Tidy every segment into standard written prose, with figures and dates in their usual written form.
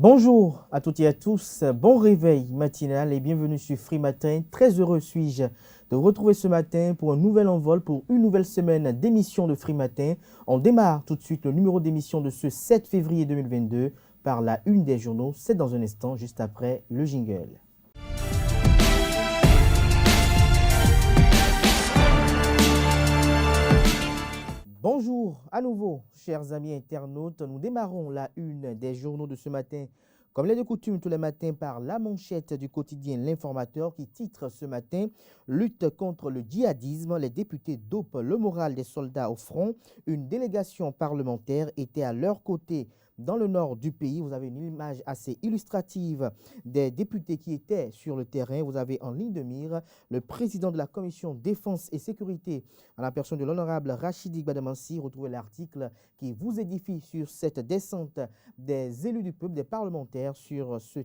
Bonjour à toutes et à tous, bon réveil matinal et bienvenue sur Free Matin. Très heureux suis-je de vous retrouver ce matin pour un nouvel envol, pour une nouvelle semaine d'émission de Free Matin. On démarre tout de suite le numéro d'émission de ce 7 février 2022 par la une des journaux. C'est dans un instant, juste après le jingle. Bonjour à nouveau, chers amis internautes. Nous démarrons la une des journaux de ce matin, comme il est de coutume tous les matins, par la manchette du quotidien L'Informateur qui titre ce matin « Lutte contre le djihadisme, les députés dopent le moral des soldats au front. Une délégation parlementaire était à leur côté. » Dans le nord du pays, vous avez une image assez illustrative des députés qui étaient sur le terrain. Vous avez en ligne de mire le président de la commission défense et sécurité, en la personne de l'honorable Rachidi Gbadamansi. Retrouvez l'article qui vous édifie sur cette descente des élus du peuple, des parlementaires sur ce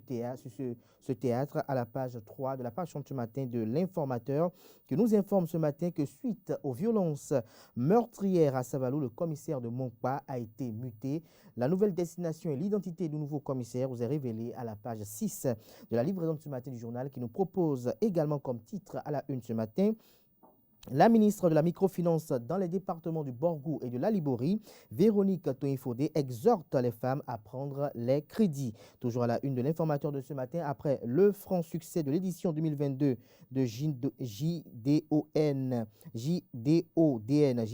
théâtre à la page 3 de la page ce matin de l'Informateur, qui nous informe ce matin que suite aux violences meurtrières à Savalou, le commissaire de Monkpa a été muté. La nouvelle destination et l'identité du nouveau commissaire vous est révélée à la page 6 de la livraison de ce matin du journal, qui nous propose également comme titre à la une ce matin: la ministre de la microfinance dans les départements du Borgou et de la Liborie, Véronique Toinfodé, exhorte les femmes à prendre les crédits. Toujours à la une de l'Informateur de ce matin, après le franc succès de l'édition 2022 de JDODN, j'y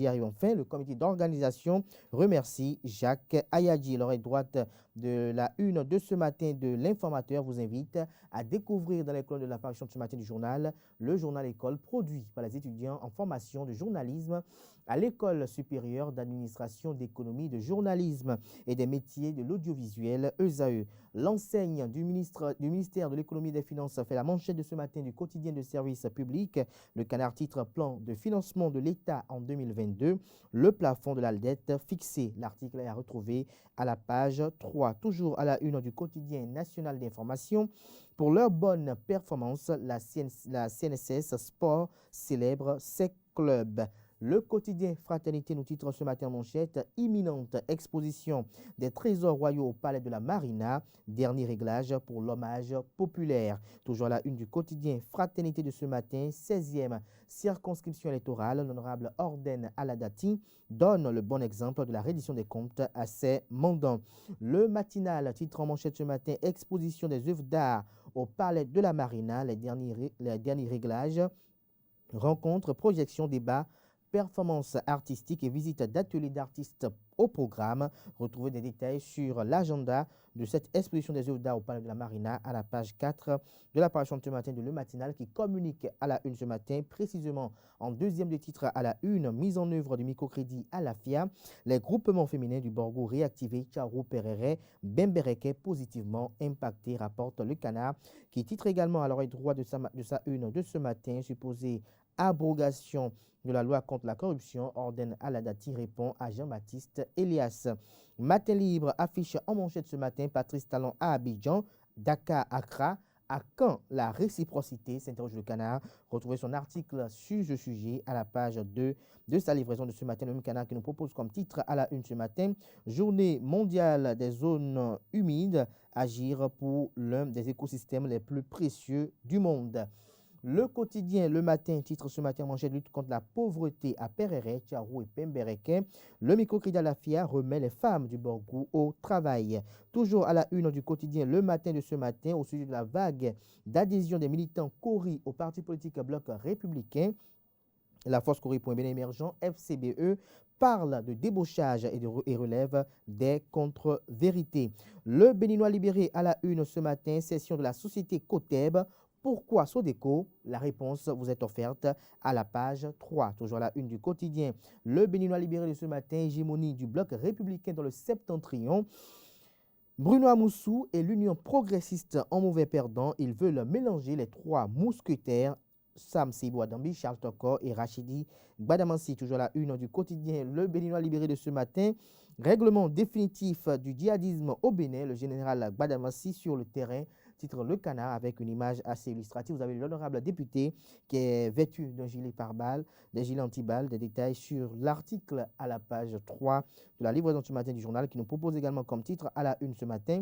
arrive enfin, le comité d'organisation remercie Jacques Ayadji. L'oreille droite de la une de ce matin de l'Informateur vous invite à découvrir dans les colonnes de l'apparition de ce matin du journal, le journal École produit par les étudiants en formation de journalisme à l'École supérieure d'administration d'économie de journalisme et des métiers de l'audiovisuel, ESAE. L'enseigne du ministère de l'économie et des finances fait la manchette de ce matin du quotidien de service public. Le canard titre plan de financement de l'État en 2022. Le plafond de la dette fixé. L'article est à retrouver à la page 3. Toujours à la une du quotidien national d'information. Pour leur bonne performance, la CNSS Sport célèbre ses clubs. Le quotidien Fraternité nous titre ce matin en manchette: imminente exposition des trésors royaux au palais de la Marina, dernier réglage pour l'hommage populaire. Toujours à la une du quotidien Fraternité de ce matin, 16e circonscription électorale, l'honorable Orden Aladati donne le bon exemple de la reddition des comptes à ses mandants. Le matinal titre en manchette ce matin: exposition des œuvres d'art au palais de la Marina, les derniers réglages, rencontres, projections, débats, performances artistiques et visites d'ateliers d'artistes au programme. Retrouvez des détails sur l'agenda de cette exposition des œuvres d'art au Palais de la Marina à la page 4 de l'apparition de ce matin de Le Matinal, qui communique à la une ce matin, précisément en deuxième des titres à la une: mise en œuvre du microcrédit à la FIA, les groupements féminins du Borgou réactivés, Tcharo Perere, Bembereke positivement impactés, rapporte Le Canard, qui titre également à l'oreille droite de sa une de ce matin: supposée abrogation de la loi contre la corruption, Orden Aladati répond à Jean-Baptiste Elias. Matin libre affiche en manchette ce matin: Patrice Talon à Abidjan, Dakar, Accra. À quand la réciprocité, s'interroge Le Canard. Retrouvez son article sur ce sujet à la page 2 de sa livraison de ce matin. Le même Canard qui nous propose comme titre à la une ce matin: Journée mondiale des zones humides, agir pour l'un des écosystèmes les plus précieux du monde. Le quotidien Le Matin titre ce matin manchette: lutte contre la pauvreté à Perere, Tcharo et Pembereke. Le microcrédit à la FIA remet les femmes du Borgou au travail. Toujours à la une du quotidien Le Matin de ce matin, au sujet de la vague d'adhésion des militants Cori au parti politique Bloc républicain, la force Cori pour un bien émergent, FCBE, parle de débauchage et relève des contre-vérités. Le Béninois libéré à la une ce matin, session de la société Coteb. Pourquoi Sodeco? La réponse vous est offerte à la page 3. Toujours à la une du quotidien Le Béninois libéré de ce matin, hégémonie du bloc républicain dans le septentrion. Bruno Amoussou et l'Union progressiste en mauvais perdant. Ils veulent mélanger les trois mousquetaires, Sam Seibou Adambi, Charles Tokor et Rachidi Gbadamansi. Toujours à la une du quotidien Le Béninois libéré de ce matin. Règlement définitif du djihadisme au Bénin, le général Gbadamansi sur le terrain, titre Le Canard, avec une image assez illustrative. Vous avez l'honorable député qui est vêtu d'un gilet pare-balles, des gilets anti-balles, des détails sur l'article à la page 3 de la livraison ce matin du journal, qui nous propose également comme titre à la une ce matin: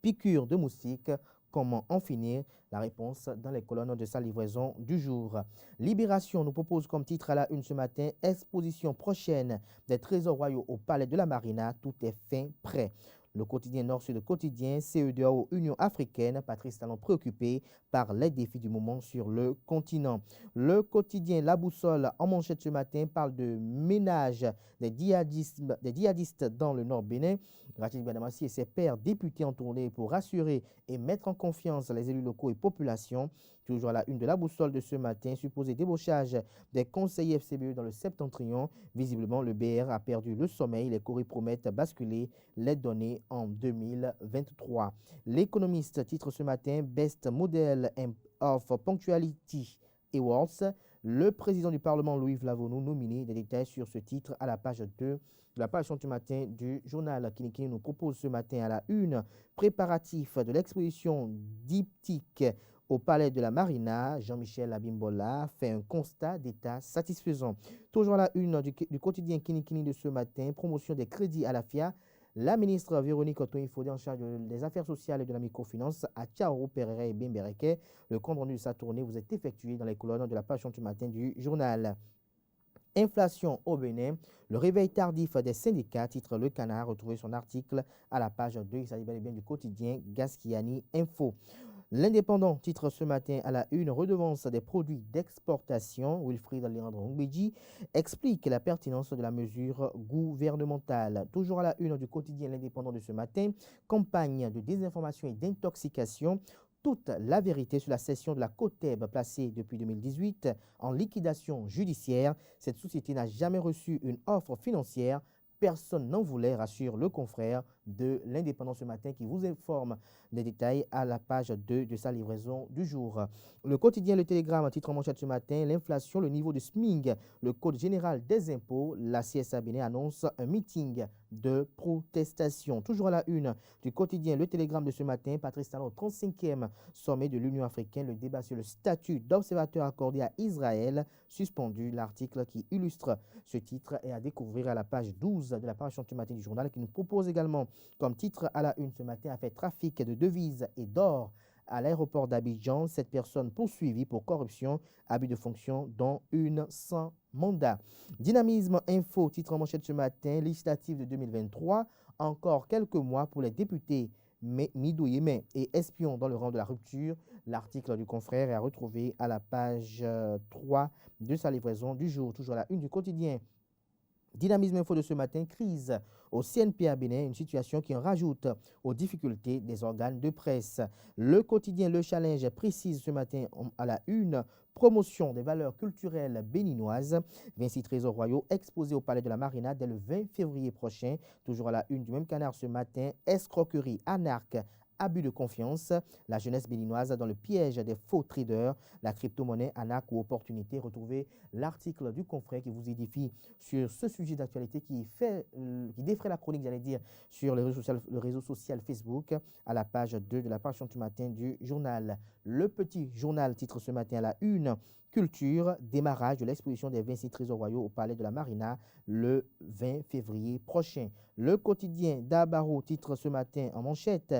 piqûres de moustiques. Comment en finir? La réponse dans les colonnes de sa livraison du jour. Libération nous propose comme titre à la une ce matin, exposition prochaine des trésors royaux au Palais de la Marina, tout est fin prêt. Le quotidien Nord-Sud quotidien, CEDEAO, Union africaine, Patrice Talon préoccupé par les défis du moment sur le continent. Le quotidien La Boussole en manchette ce matin parle de ménage des djihadistes dans le Nord Bénin. Rachid Badamassi et ses pairs députés en tournée pour rassurer et mettre en confiance les élus locaux et populations. Toujours à la une de La Boussole de ce matin, supposé débauchage des conseillers FCBE dans le Septentrion. Visiblement, le BR a perdu le sommeil. Les courriers promettent basculer les données en 2023. L'économiste titre ce matin Best Model of Punctuality Awards. Le président du Parlement, Louis Vlavonou, nominé. Des détails sur ce titre à la page 2 de la page du matin du journal. Kinikini nous propose ce matin à la une préparatif de l'exposition diptyque au Palais de la Marina. Jean-Michel Abimbola fait un constat d'état satisfaisant. Toujours à la une du quotidien Kinikini de ce matin, promotion des crédits à la FIA. La ministre Véronique Otoy-Fodé en charge des affaires sociales et de la microfinance à Tchao, Pereira et Bimbereke. Le compte rendu de sa tournée vous est effectué dans les colonnes de la page du matin du journal. Inflation au Bénin, le réveil tardif des syndicats, titre Le Canard, retrouvé son article à la page 2. Il s'agit bel et bien du quotidien Gaskiani Info. L'Indépendant titre ce matin à la une redevance des produits d'exportation. Wilfried Leandro Ngbeji explique la pertinence de la mesure gouvernementale. Toujours à la une du quotidien L'Indépendant de ce matin, campagne de désinformation et d'intoxication. Toute la vérité sur la cession de la COTEB placée depuis 2018 en liquidation judiciaire. Cette société n'a jamais reçu une offre financière. Personne n'en voulait, rassure le confrère de l'Indépendant ce matin qui vous informe des détails à la page 2 de sa livraison du jour. Le quotidien Le Télégramme, titre en manchette ce matin, l'inflation, le niveau de SMIG, le Code général des impôts, la CSA Bénin annonce un meeting de protestation. Toujours à la une du quotidien Le Télégramme de ce matin, Patrice Talon au 35e sommet de l'Union africaine, le débat sur le statut d'observateur accordé à Israël, suspendu. L'article qui illustre ce titre est à découvrir à la page 12 de la page du matin du journal, qui nous propose également comme titre à la une ce matin, a fait trafic de devises et d'or à l'aéroport d'Abidjan. 7 personnes poursuivies pour corruption, abus de fonction, dont une sans mandat. Dynamisme Info, titre en manchette ce matin, législative de 2023. Encore quelques mois pour les députés Midou-Yémen et espions dans le rang de la rupture. L'article du confrère est à retrouver à la page 3 de sa livraison du jour. Toujours à la une du quotidien Dynamisme Info de ce matin, crise au CNPA Bénin, une situation qui en rajoute aux difficultés des organes de presse. Le quotidien Le Challenge précise ce matin à la une promotion des valeurs culturelles béninoises. 26 trésors royaux exposés au Palais de la Marina dès le 20 février prochain. Toujours à la une du même canard ce matin, escroquerie, anarque, abus de confiance, la jeunesse béninoise dans le piège des faux traders, la crypto-monnaie, arnaque ou opportunité. Retrouvez l'article du confrère qui vous édifie sur ce sujet d'actualité qui défraie la chronique, j'allais dire, sur le réseau social Facebook à la page 2 de la page du matin du journal. Le petit journal titre ce matin à la une. Culture, démarrage de l'exposition des 26 trésors royaux au Palais de la Marina le 20 février prochain. Le quotidien d'Abaro titre ce matin en manchette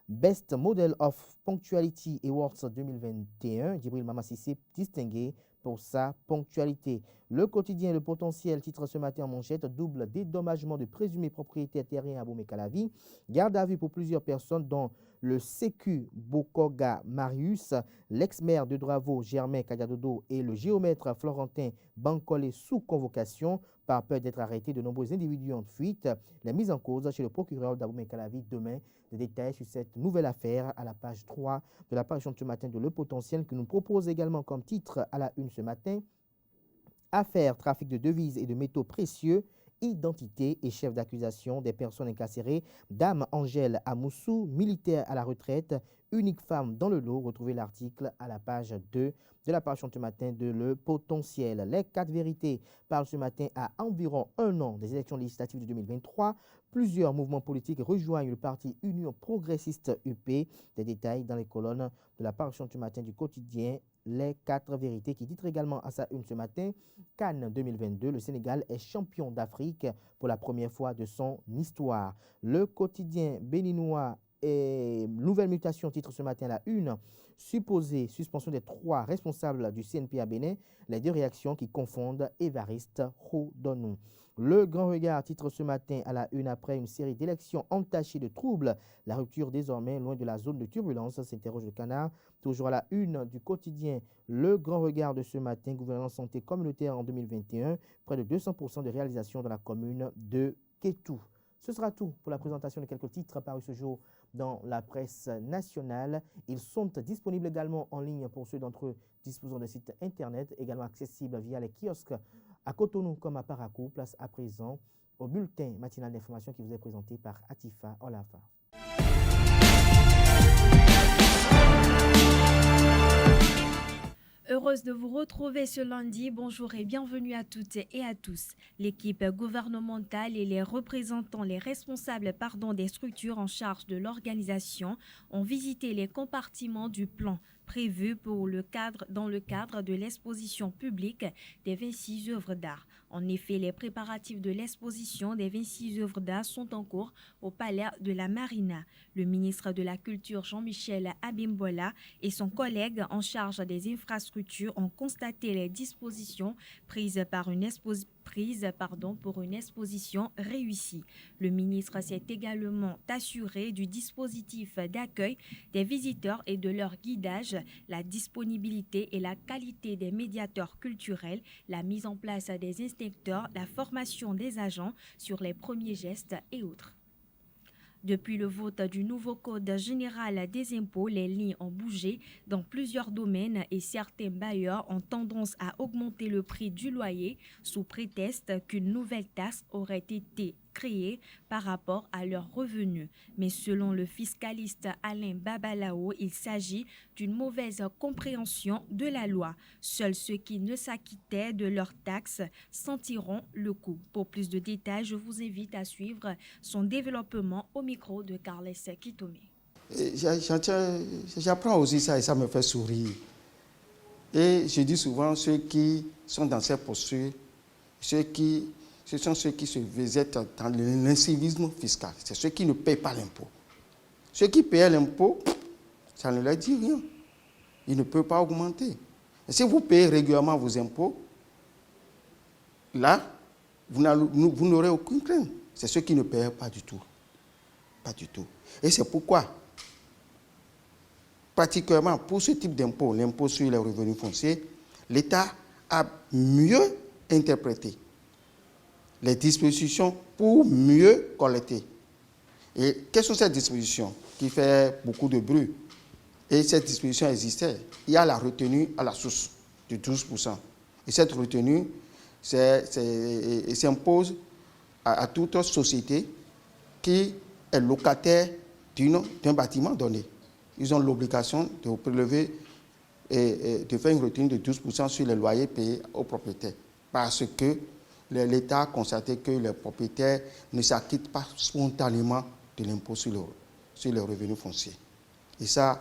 Best Model of Punctuality Awards 2021, Djibril Mamassissé distingué pour sa ponctualité. Le quotidien Le Potentiel titre ce matin en manchette double dédommagement de présumés propriétaires terriens à Bomé-Calavi, garde à vue pour plusieurs personnes dont le Sécu Bokoga Marius, l'ex-maire de Dravo Germain Kadiadodo et le géomètre Florentin Bancolé sous convocation. Par peur d'être arrêtés, de nombreux individus en fuite. La mise en cause chez le procureur d'Abomey-Calavi demain. Des détails sur cette nouvelle affaire à la page 3 de la page ce matin de Le Potentiel, qui nous propose également comme titre à la une ce matin affaire trafic de devises et de métaux précieux, identité et chef d'accusation des personnes incarcérées. Dame Angèle Amoussou, militaire à la retraite, unique femme dans le lot. Retrouvez l'article à la page 2 de la page ce matin de Le Potentiel. Les 4 vérités parlent ce matin à environ un an des élections législatives de 2023. Plusieurs mouvements politiques rejoignent le parti Union progressiste UP. Des détails dans les colonnes de la parution du matin du quotidien Les 4 vérités, qui titre également à sa une ce matin Cannes 2022, le Sénégal est champion d'Afrique pour la première fois de son histoire. Le quotidien béninois Et nouvelle mutation, titre ce matin la une, supposée suspension des 3 responsables du CNP à Bénin, les 2 réactions qui confondent Évariste Rodonu. Le Grand Regard titre ce matin à la une après une série d'élections entachées de troubles. La rupture désormais loin de la zone de turbulence, s'interroge le Canard. Toujours à la une du quotidien, le Grand Regard de ce matin, gouvernance santé communautaire en 2021, près de 200% de réalisation dans la commune de Kétou. Ce sera tout pour la présentation de quelques titres parus ce jour dans la presse nationale. Ils sont disponibles également en ligne pour ceux d'entre eux disposant de sites internet, également accessibles via les kiosques à Cotonou comme à Parakou. Place à présent au bulletin matinal d'information qui vous est présenté par Atifa Olafa. Heureuse de vous retrouver ce lundi. Bonjour et bienvenue à toutes et à tous. L'équipe gouvernementale et les représentants, les responsables des structures en charge de l'organisation ont visité les compartiments du plan prévu dans le cadre de l'exposition publique des 26 œuvres d'art. En effet, les préparatifs de l'exposition des 26 œuvres d'art sont en cours au Palais de la Marina. Le ministre de la Culture, Jean-Michel Abimbola, et son collègue en charge des infrastructures ont constaté les dispositions prises pour une exposition réussie. Le ministre s'est également assuré du dispositif d'accueil des visiteurs et de leur guidage, la disponibilité et la qualité des médiateurs culturels, la mise en place des inspecteurs, la formation des agents sur les premiers gestes et autres. Depuis le vote du nouveau Code général des impôts, les lignes ont bougé dans plusieurs domaines et certains bailleurs ont tendance à augmenter le prix du loyer sous prétexte qu'une nouvelle taxe aurait été créée par rapport à leurs revenus. Mais selon le fiscaliste Alain Babalao, il s'agit d'une mauvaise compréhension de la loi. Seuls ceux qui ne s'acquittaient de leurs taxes sentiront le coup. Pour plus de détails, je vous invite à suivre son développement au micro de Carles Kitomé. J'apprends aussi ça et ça me fait sourire. Et je dis souvent, ceux qui sont dans ces postures, ce sont ceux qui se végètent dans l'incivisme fiscal. C'est ceux qui ne payent pas l'impôt. Ceux qui paient l'impôt, ça ne leur dit rien. Ils ne peuvent pas augmenter. Et si vous payez régulièrement vos impôts, là, vous n'aurez aucune crainte. C'est ceux qui ne paient pas du tout. Pas du tout. Et c'est pourquoi, particulièrement pour ce type d'impôt, l'impôt sur les revenus fonciers, l'État a mieux interprété les dispositions pour mieux collecter. Et quelles sont ces dispositions qui font beaucoup de bruit? Et cette disposition existait. Il y a la retenue à la source de 12%. Et cette retenue s'impose à toute société qui est locataire d'un bâtiment donné. Ils ont l'obligation de prélever et de faire une retenue de 12% sur les loyers payés aux propriétaires. Parce que l'État a constaté que les propriétaires ne s'acquittent pas spontanément de l'impôt sur les revenus fonciers. Et ça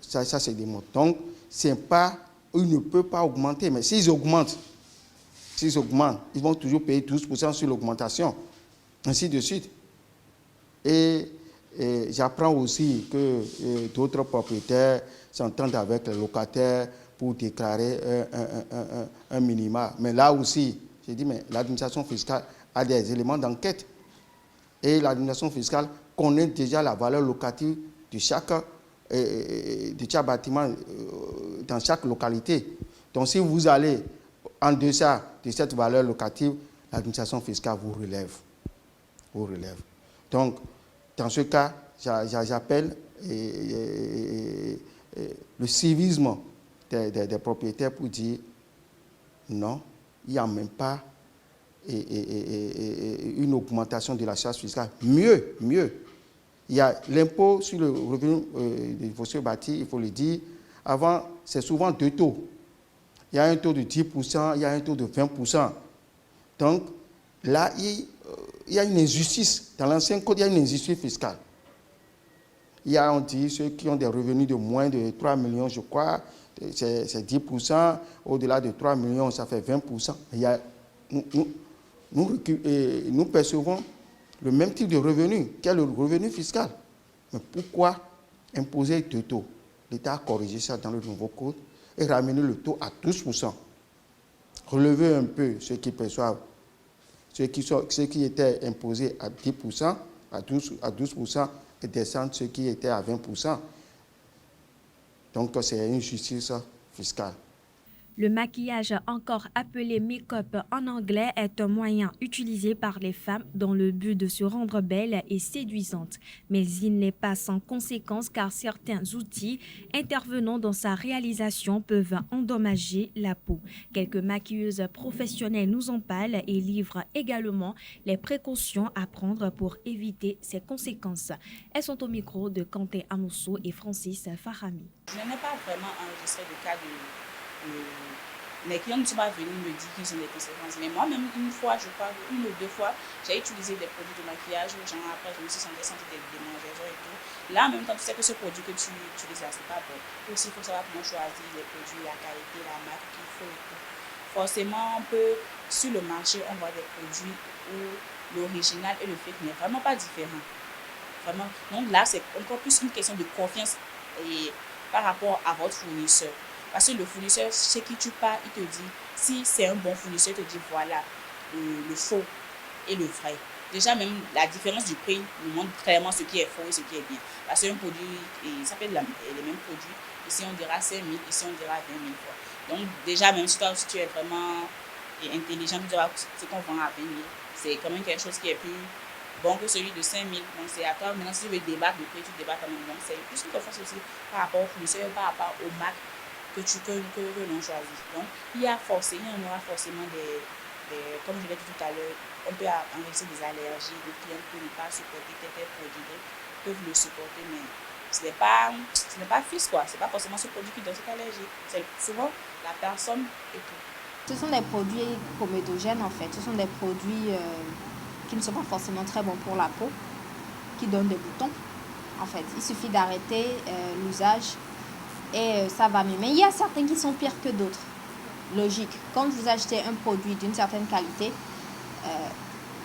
se démontre. Donc, ils ne peuvent pas augmenter, mais s'ils augmentent, ils vont toujours payer 12% sur l'augmentation, ainsi de suite. Et j'apprends aussi que d'autres propriétaires s'entendent avec les locataires pour déclarer un minima. Mais là aussi, j'ai dit, mais l'administration fiscale a des éléments d'enquête. Et l'administration fiscale connaît déjà la valeur locative de chaque bâtiment dans chaque localité. Donc, si vous allez en deçà de cette valeur locative, l'administration fiscale vous relève. Donc, dans ce cas, j'appelle le civisme des propriétaires pour dire non, il n'y a même pas une augmentation de la charge fiscale. Mieux. Il y a l'impôt sur le revenu des fonciers bâtis, il faut le dire. Avant, c'est souvent 2 taux. Il y a un taux de 10%, il y a un taux de 20%. Donc, là, il y a une injustice. Dans l'ancien code, il y a une injustice fiscale. On dit, ceux qui ont des revenus de moins de 3 millions, je crois, c'est 10%. Au-delà de 3 millions, ça fait 20%. Nous percevons le même type de revenu, qu'est le revenu fiscal. Mais pourquoi imposer deux taux? L'État a corrigé ça dans le nouveau code et ramené le taux à 12%. Relever un peu ceux qui perçoivent, ceux qui étaient imposés à 10%, à 12% et descendre ceux qui étaient à 20%. Donc, c'est une justice fiscale. Le maquillage, encore appelé make-up en anglais, est un moyen utilisé par les femmes dans le but de se rendre belle et séduisante. Mais il n'est pas sans conséquence car certains outils intervenant dans sa réalisation peuvent endommager la peau. Quelques maquilleuses professionnelles nous en parlent et livrent également les précautions à prendre pour éviter ces conséquences. Elles sont au micro de Kanté Amousso et Francis Farami. Je n'ai pas vraiment enregistré de cas de... les clients ne sont pas venus me dire qu'ils ont des conséquences. Mais moi-même, une fois, je crois, une ou deux fois, j'ai utilisé des produits de maquillage. Genre après, je me suis senti des démangeaisons et tout. Là, en même temps, tu sais que ce produit que tu utilises là, c'est pas bon. Aussi, il faut savoir comment choisir les produits, la qualité, la marque qu'il faut et tout. Forcément, on peut, sur le marché, on voit des produits où l'original et le fake n'est vraiment pas différent. Vraiment. Donc là, c'est encore plus une question de confiance et par rapport à votre fournisseur. Parce que le fournisseur chez qui tu pars, il te dit, si c'est un bon fournisseur, il te dit voilà, le faux et le vrai. Déjà, même la différence du prix nous montre clairement ce qui est faux et ce qui est bien. Parce qu'un produit, ça peut être les mêmes produits. Ici, on dira 5 000, ici, on dira 20 000 fois. Donc, déjà, même si tu es vraiment intelligent, tu diras ce qu'on vend à 20 000. C'est quand même quelque chose qui est plus bon que celui de 5 000. Donc, c'est à toi. Maintenant, si tu veux débattre de prix, tu débattes quand même. Donc, c'est plus une confiance aussi par rapport au fournisseur, par rapport aux marques que l'on choisit. Donc, il y en aura forcément des comme je l'ai dit tout à l'heure, on peut enregistrer des allergies, les clients ne peuvent pas supporter tel produit, peuvent le supporter, mais ce n'est pas fixe, quoi. Ce n'est pas forcément ce produit qui donne cette allergie. C'est souvent la personne et tout. Ce sont des produits comédogènes, en fait. Ce sont des produits qui ne sont pas forcément très bons pour la peau, qui donnent des boutons. En fait, il suffit d'arrêter l'usage et ça va mieux. Mais il y a certains qui sont pires que d'autres. Logique. Quand vous achetez un produit d'une certaine qualité,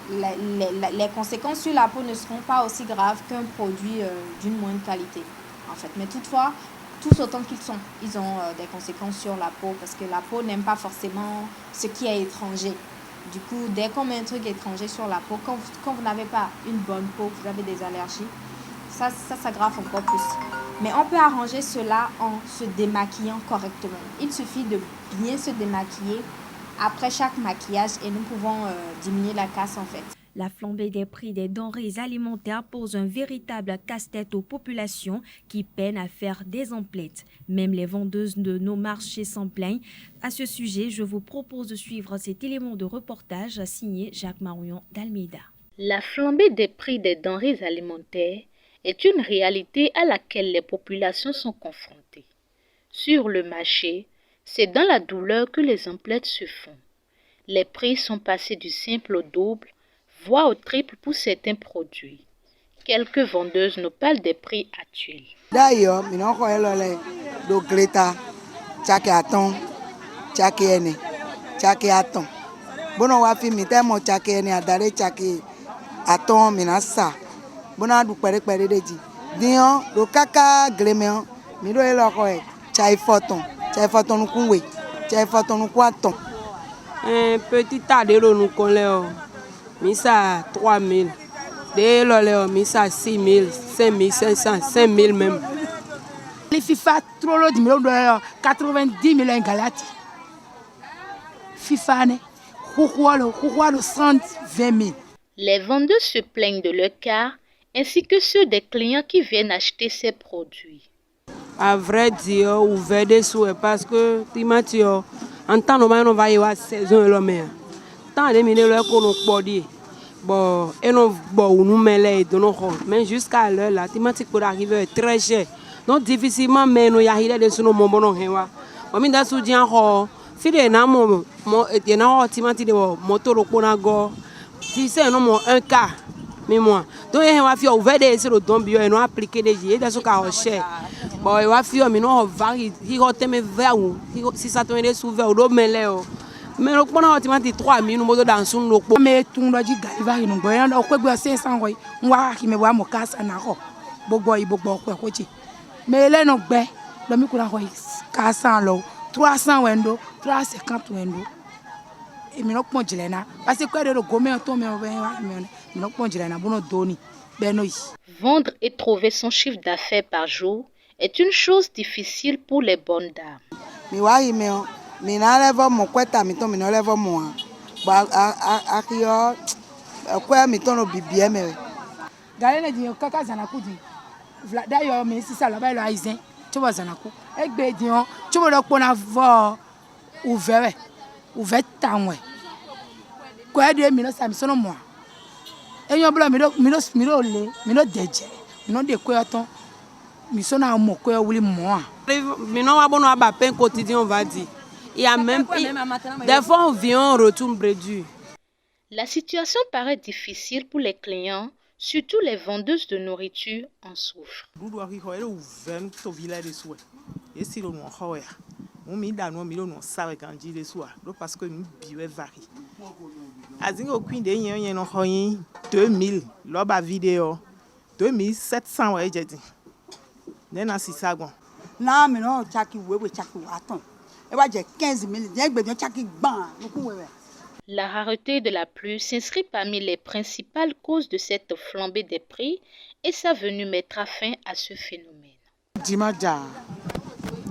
les conséquences sur la peau ne seront pas aussi graves qu'un produit d'une moindre qualité. En fait. Mais toutefois, tous autant qu'ils sont, ils ont des conséquences sur la peau parce que la peau n'aime pas forcément ce qui est étranger. Du coup, dès qu'on met un truc étranger sur la peau, quand vous n'avez pas une bonne peau, vous avez des allergies, ça s'aggrave encore plus. Mais on peut arranger cela en se démaquillant correctement. Il suffit de bien se démaquiller après chaque maquillage et nous pouvons diminuer la casse en fait. La flambée des prix des denrées alimentaires pose un véritable casse-tête aux populations qui peinent à faire des emplettes. Même les vendeuses de nos marchés s'en plaignent. À ce sujet, je vous propose de suivre cet élément de reportage signé Jacques Marion d'Almeida. La flambée des prix des denrées alimentaires est une réalité à laquelle les populations sont confrontées. Sur le marché, c'est dans la douleur que les emplettes se font. Les prix sont passés du simple au double, voire au triple pour certains produits. Quelques vendeuses nous parlent des prix actuels. D'ailleurs, nous avons le Greta, Tchakéaton, Tchakéene, Tchakéaton. Bon, on va filmer tellement Tchakéene, Adare Tchakéaton, Minasa. Bon, on a du péré de dit. Dion, le caca gréméon, Miro et l'oreille, Tchaïfoton, Tchaïfoton nous coué, Tchaïfoton nous quaton. Un petit tas de l'eau nous connaît. Misa 3 000, des loléo, Misa 6 000, 5 500, 5 000 même. Les FIFA trop lourd de 90 000 en galati. FIFA ne, le 120 000. Les vendeurs se plaignent de leur cas, ainsi que ceux des clients qui viennent acheter ces produits. À vrai dire, ouvert des souhaits parce que timatio, en temps normal on va y avoir saison et l'homme. Bon, et nous mais jusqu'à l'heure la thématique pour arriver est très cher. Donc difficilement mais nous y arriver de ce moment non hewa. On m'inda soudien ho, fide na mo et na thématique de moto lo pona go. Si c'est non un cas mais moi. Donc il va faire ouvert des sur le don bio et nous appliquer des jours dans ce cas cher. Bon, il va faire mais non vari, il va te me vers si ça te met sous vers do meleo. Mais le point est 3 000 nous dans son loco. Mais tout le monde dit galiva il nous voit on quoi 500 quoi on va qui me voit mon casse en arro Boboy, Kochi. Mais là, non, ben, le micro a 400 lots, 300 windows, 350 windows. Et je ne peux pas parce que quand je gomme un tombe, je ne peux pas. Vendre et trouver son chiffre d'affaires par jour est une chose difficile pour les bonnes dames. D'ailleurs, mais si ça là-bas, il tu vois, Zanakou. Et bien, tu vois, on a ouvert tant. Quoi de mino ça me sonne moi. Et yo bla mino deje. Mino de quoi ton. Mi sonne à mo quoi wuli moi. Mino wa bon ba pain quotidien on va dire. Il y a même des fois on vient on retourne brédu. La situation paraît difficile pour les clients, surtout les vendeuses de nourriture en souffrent. Parce que nous buvons varie. Azingo Queen de yen no hoyin 2000 loba vidéo 2700 ouais j'ai dit. Nena sisagon. Na me no chaki wewe chaki waton. E wa je 15000 yen gbe chaki ban nuku wewe. La rareté de la pluie s'inscrit parmi les principales causes de cette flambée des prix et sa venue mettra fin à ce phénomène. Dimaja.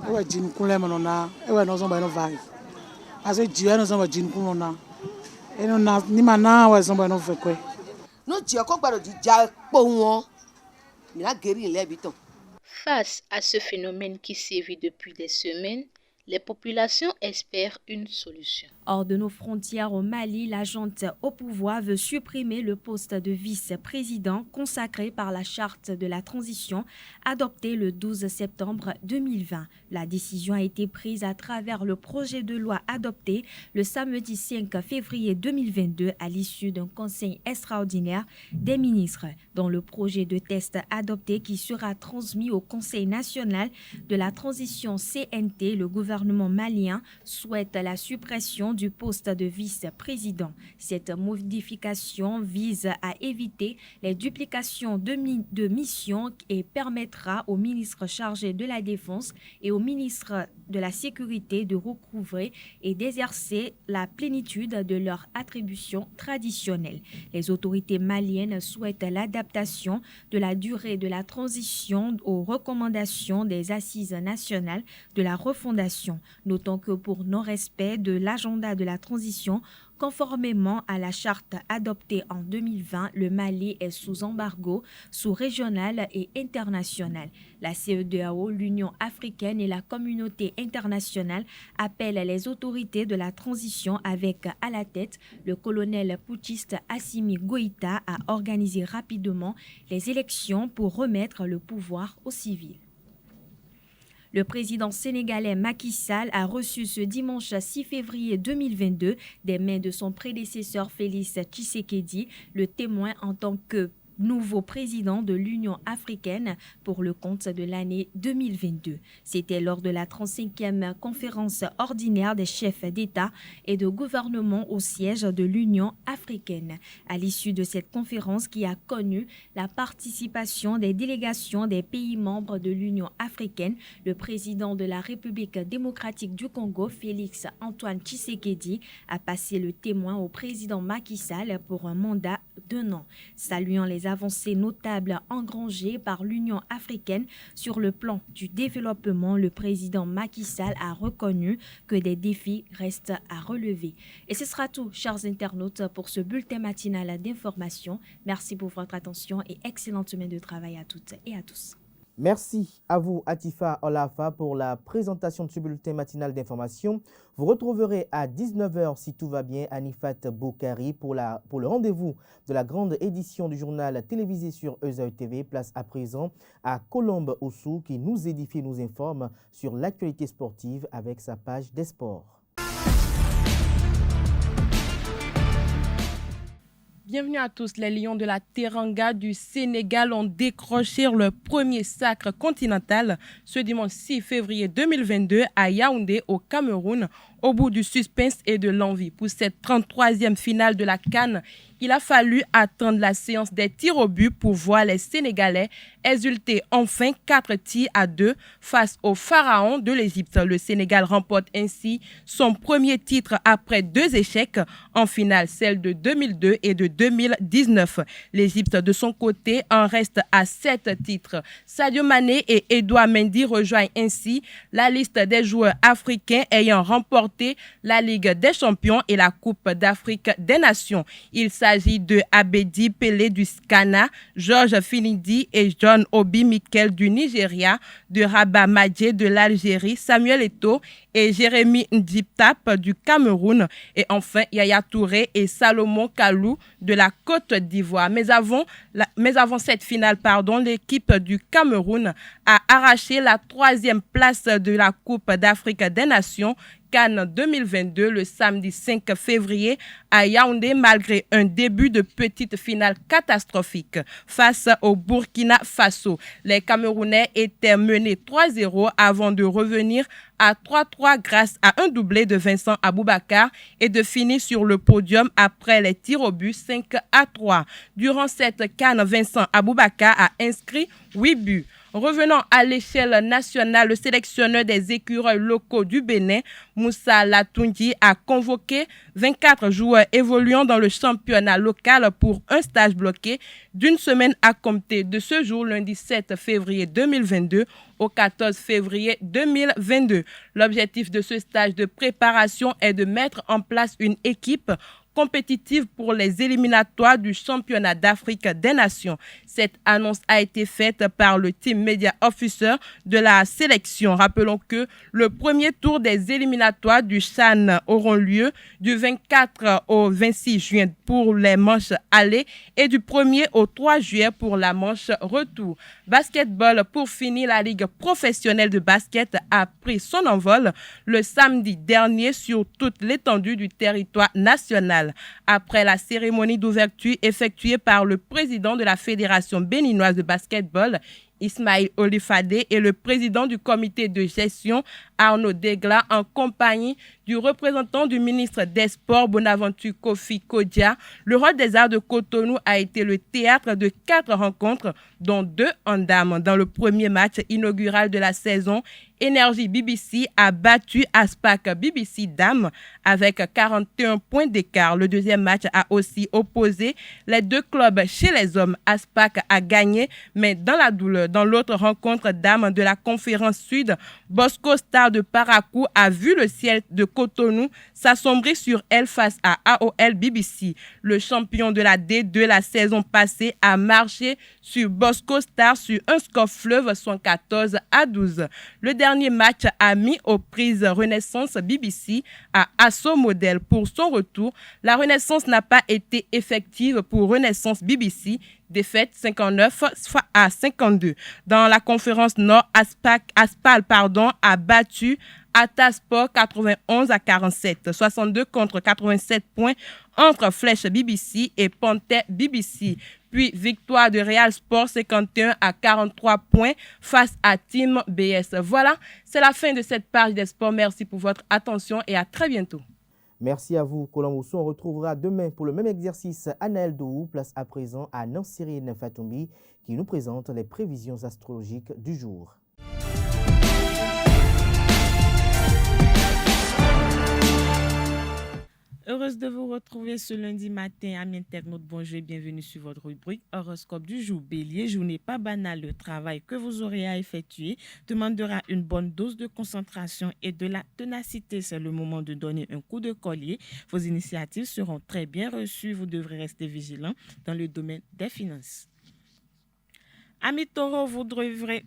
Ewa jin kule manona, ewa no zomba no vari. Parce que Dieu no zomba jin kunona. E no na ni mana wa zomba no fekwe. No Dieu ko gbaro di ja po won. Mi la guérir les habitants. Face à ce phénomène qui sévit depuis des semaines, les populations espèrent une solution. Hors de nos frontières au Mali, la junte au pouvoir veut supprimer le poste de vice-président consacré par la charte de la transition adoptée le 12 septembre 2020. La décision a été prise à travers le projet de loi adopté le samedi 5 février 2022 à l'issue d'un conseil extraordinaire des ministres. Dans le projet de texte adopté qui sera transmis au Conseil national de la transition CNT, le gouvernement malien souhaite la suppression du poste de vice-président. Cette modification vise à éviter les duplications de missions et permettra au ministre chargé de la Défense et au ministre de la Sécurité de recouvrer et d'exercer la plénitude de leurs attributions traditionnelles. Les autorités maliennes souhaitent l'adaptation de la durée de la transition aux recommandations des assises nationales de la refondation. Notons que pour non-respect de l'agenda de la transition, conformément à la charte adoptée en 2020, le Mali est sous embargo sous-régional et international. La CEDEAO, l'Union africaine et la communauté internationale appellent les autorités de la transition avec à la tête le colonel putschiste Assimi Goïta à organiser rapidement les élections pour remettre le pouvoir aux civils. Le président sénégalais Macky Sall a reçu ce dimanche 6 février 2022 des mains de son prédécesseur Félix Tshisekedi, le témoin en tant que nouveau président de l'Union africaine pour le compte de l'année 2022. C'était lors de la 35e conférence ordinaire des chefs d'État et de gouvernement au siège de l'Union africaine. À l'issue de cette conférence qui a connu la participation des délégations des pays membres de l'Union africaine, le président de la République démocratique du Congo, Félix Antoine Tshisekedi, a passé le témoin au président Macky Sall pour un mandat d'1 an. Saluant les avancées notables engrangées par l'Union africaine sur le plan du développement, le président Macky Sall a reconnu que des défis restent à relever. Et ce sera tout, chers internautes, pour ce bulletin matinal d'information. Merci pour votre attention et excellente semaine de travail à toutes et à tous. Merci à vous, Atifa Olafa, pour la présentation de ce bulletin matinal d'information. Vous retrouverez à 19h, si tout va bien, Anifat Boukari pour le rendez-vous de la grande édition du journal télévisé sur Euseuil TV. Place à présent à Colombe Oussou qui nous édifie et nous informe sur l'actualité sportive avec sa page des sports. Bienvenue à tous. Les Lions de la Teranga du Sénégal ont décroché leur premier sacre continental ce dimanche 6 février 2022 à Yaoundé au Cameroun Au bout du suspense et de l'envie pour cette 33e finale de la CAN, il a fallu attendre la séance des tirs au but pour voir les Sénégalais exulter enfin 4-2 face au pharaon de l'Égypte. Le Sénégal remporte ainsi son premier titre après 2 échecs en finale, celle de 2002 et de 2019. L'Égypte, de son côté, en reste à 7 titres. Sadio Mané et Edouard Mendy rejoignent ainsi la liste des joueurs africains ayant remporté la Ligue des Champions et la Coupe d'Afrique des Nations. Il s'agit de Abedi Pelé du Ghana, Georges Finidi et John Obi Mikel du Nigeria, de Rabat Madje de l'Algérie, Samuel Eto'o et Jérémy Ndjiptap du Cameroun et enfin Yaya Touré et Salomon Kalou de la Côte d'Ivoire. Mais avant cette finale, l'équipe du Cameroun a arraché la 3e place de la Coupe d'Afrique des Nations CAN 2022 le samedi 5 février à Yaoundé malgré un début de petite finale catastrophique face au Burkina Faso. Les Camerounais étaient menés 3-0 avant de revenir à 3-3 grâce à un doublé de Vincent Aboubakar et de finir sur le podium après les tirs au but 5-3. Durant cette CAN, Vincent Aboubakar a inscrit 8 buts. Revenant à l'échelle nationale, le sélectionneur des écureuils locaux du Bénin, Moussa Latoundji, a convoqué 24 joueurs évoluant dans le championnat local pour un stage bloqué d'une semaine à compter de ce jour, lundi 7 février 2022 au 14 février 2022. L'objectif de ce stage de préparation est de mettre en place une équipe compétitive pour les éliminatoires du championnat d'Afrique des Nations. Cette annonce a été faite par le team media officer de la sélection. Rappelons que le premier tour des éliminatoires du CHAN auront lieu du 24 au 26 juin pour les manches aller et du 1er au 3 juillet pour la manche retour. Basketball, pour finir, la Ligue professionnelle de basket a pris son envol le samedi dernier sur toute l'étendue du territoire national. Après la cérémonie d'ouverture effectuée par le président de la Fédération béninoise de basketball, Ismaël Olifade, et le président du comité de gestion, Arnaud Degla, en compagnie du représentant du ministre des Sports, Bonaventure Kofi Kodia. Le Hall des Arts de Cotonou a été le théâtre de 4 rencontres, dont 2 en dames. Dans le premier match inaugural de la saison, Énergie BBC a battu Aspac BBC Dames avec 41 points d'écart. Le deuxième match a aussi opposé les 2 clubs chez les hommes. Aspac a gagné, mais dans la douleur. Dans l'autre rencontre dames de la conférence Sud, Bosco Star de Parakou a vu le ciel de Cotonou s'assombrir sur elle face à AOL BBC. Le champion de la D2 la saison passée a marché sur Bosco Star sur un score fleuve 114-12. Le dernier match a mis aux prises Renaissance BBC à Asso Model. Pour son retour, la Renaissance n'a pas été effective pour Renaissance BBC. Défaite 59-52. Dans la conférence Nord, Aspal a battu Atasport 91-47, 62 contre 87 points entre Flèche BBC et Panthère BBC. Puis victoire de Real Sport 51-43 points face à Team BS. Voilà, c'est la fin de cette page des sports. Merci pour votre attention et à très bientôt. Merci à vous, Colin Moussou. On retrouvera demain pour le même exercice Anaël Dohou. Place à présent à Nansirine Fatoumbi qui nous présente les prévisions astrologiques du jour. Heureuse de vous retrouver ce lundi matin. Amis internautes, bonjour et bienvenue sur votre rubrique Horoscope du jour. Bélier, journée pas banale. Le travail que vous aurez à effectuer demandera une bonne dose de concentration et de la ténacité. C'est le moment de donner un coup de collier. Vos initiatives seront très bien reçues. Vous devrez rester vigilant dans le domaine des finances. Amis taureaux, vous devrez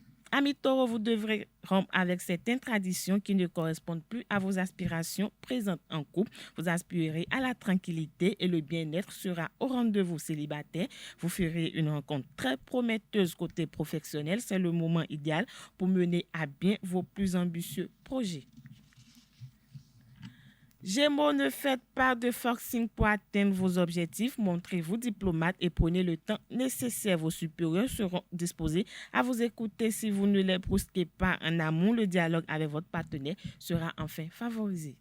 rompre avec certaines traditions qui ne correspondent plus à vos aspirations présentes en couple. Vous aspirerez à la tranquillité et le bien-être sera au rendez-vous. Célibataire, vous ferez une rencontre très prometteuse côté professionnel. C'est le moment idéal pour mener à bien vos plus ambitieux projets. Gémeaux, ne faites pas de forcing pour atteindre vos objectifs. Montrez-vous diplomate et prenez le temps nécessaire. Vos supérieurs seront disposés à vous écouter. Si vous ne les brusquez pas en amont, le dialogue avec votre partenaire sera enfin favorisé.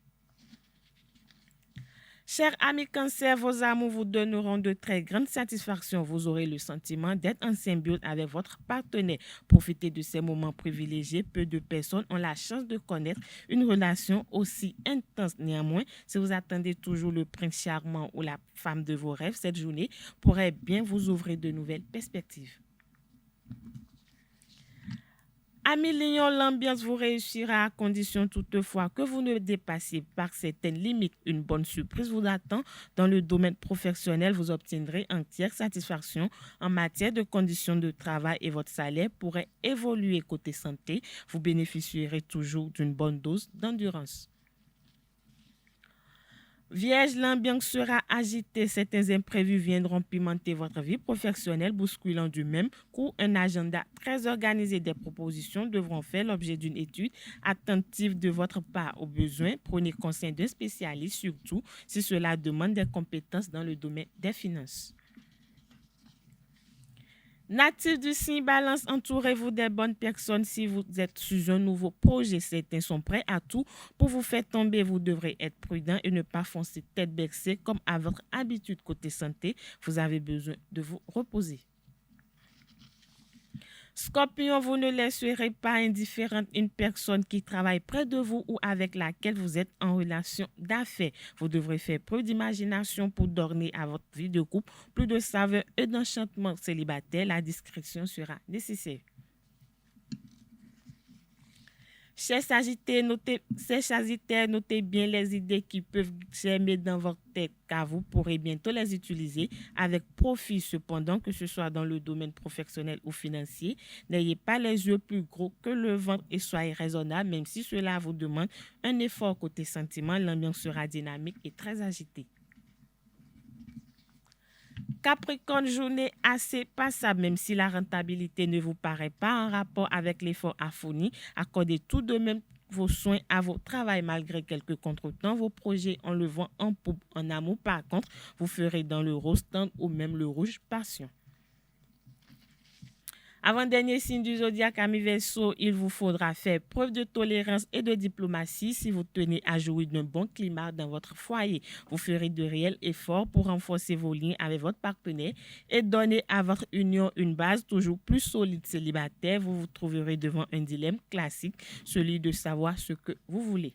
Chers amis Cancer, vos amours vous donneront de très grandes satisfactions. Vous aurez le sentiment d'être en symbiose avec votre partenaire. Profitez de ces moments privilégiés. Peu de personnes ont la chance de connaître une relation aussi intense. Néanmoins, si vous attendez toujours le prince charmant ou la femme de vos rêves, cette journée pourrait bien vous ouvrir de nouvelles perspectives. Amis Lion, l'ambiance vous réussira à condition toutefois que vous ne dépassiez pas certaines limites. Une bonne surprise vous attend dans le domaine professionnel. Vous obtiendrez entière satisfaction en matière de conditions de travail et votre salaire pourrait évoluer côté santé. Vous bénéficierez toujours d'une bonne dose d'endurance. Vierge, l'ambiance sera agitée. Certains imprévus viendront pimenter votre vie professionnelle, bousculant du même coup un agenda très organisé. Des propositions devront faire l'objet d'une étude attentive de votre part. Au besoin, prenez conseil d'un spécialiste, surtout si cela demande des compétences dans le domaine des finances. Natif du signe Balance, entourez-vous des bonnes personnes si vous êtes sur un nouveau projet. Certains sont prêts à tout pour vous faire tomber. Vous devrez être prudent et ne pas foncer tête baissée comme à votre habitude. Côté santé, vous avez besoin de vous reposer. Scorpion, vous ne laisserez pas indifférente une personne qui travaille près de vous ou avec laquelle vous êtes en relation d'affaires. Vous devrez faire preuve d'imagination pour donner à votre vie de couple plus de saveur et d'enchantement. Célibataire, la discrétion sera nécessaire. Chers Sagittaires, notez bien les idées qui peuvent germer dans votre tête, car vous pourrez bientôt les utiliser avec profit. Cependant, que ce soit dans le domaine professionnel ou financier, n'ayez pas les yeux plus gros que le ventre et soyez raisonnable, même si cela vous demande un effort. Côté sentiment, l'ambiance sera dynamique et très agitée. Capricorne, journée assez passable, même si la rentabilité ne vous paraît pas en rapport avec l'effort à fournir. Accordez tout de même vos soins à vos travail malgré quelques contretemps. Vos projets ont le vent en poupe. En amour, par contre, vous ferez dans le rose tendre ou même le rouge passion. Avant-dernier signe du zodiaque, amis Verseau, il vous faudra faire preuve de tolérance et de diplomatie si vous tenez à jouir d'un bon climat dans votre foyer. Vous ferez de réels efforts pour renforcer vos liens avec votre partenaire et donner à votre union une base toujours plus solide. Célibataire, vous vous trouverez devant un dilemme classique, celui de savoir ce que vous voulez.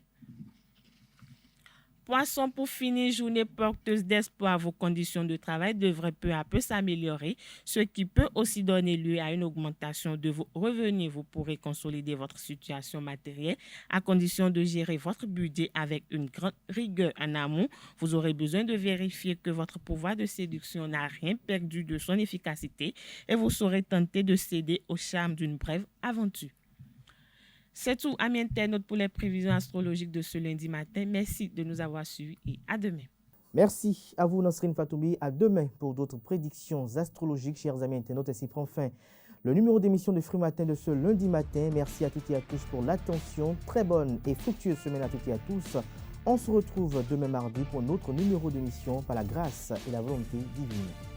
Poisson, pour finir, journée porteuse d'espoir, vos conditions de travail devraient peu à peu s'améliorer, ce qui peut aussi donner lieu à une augmentation de vos revenus. Vous pourrez consolider votre situation matérielle à condition de gérer votre budget avec une grande rigueur. En amont, vous aurez besoin de vérifier que votre pouvoir de séduction n'a rien perdu de son efficacité et vous serez tenté de céder au charme d'une brève aventure. C'est tout, amis internautes, pour les prévisions astrologiques de ce lundi matin. Merci de nous avoir suivis et à demain. Merci à vous, Nasrine Fatoubi. À demain pour d'autres prédictions astrologiques, chers amis internautes. Ainsi prend fin le numéro d'émission de Fruit Matin de ce lundi matin. Merci à toutes et à tous pour l'attention. Très bonne et fructueuse semaine à toutes et à tous. On se retrouve demain mardi pour notre numéro d'émission par la grâce et la volonté divine.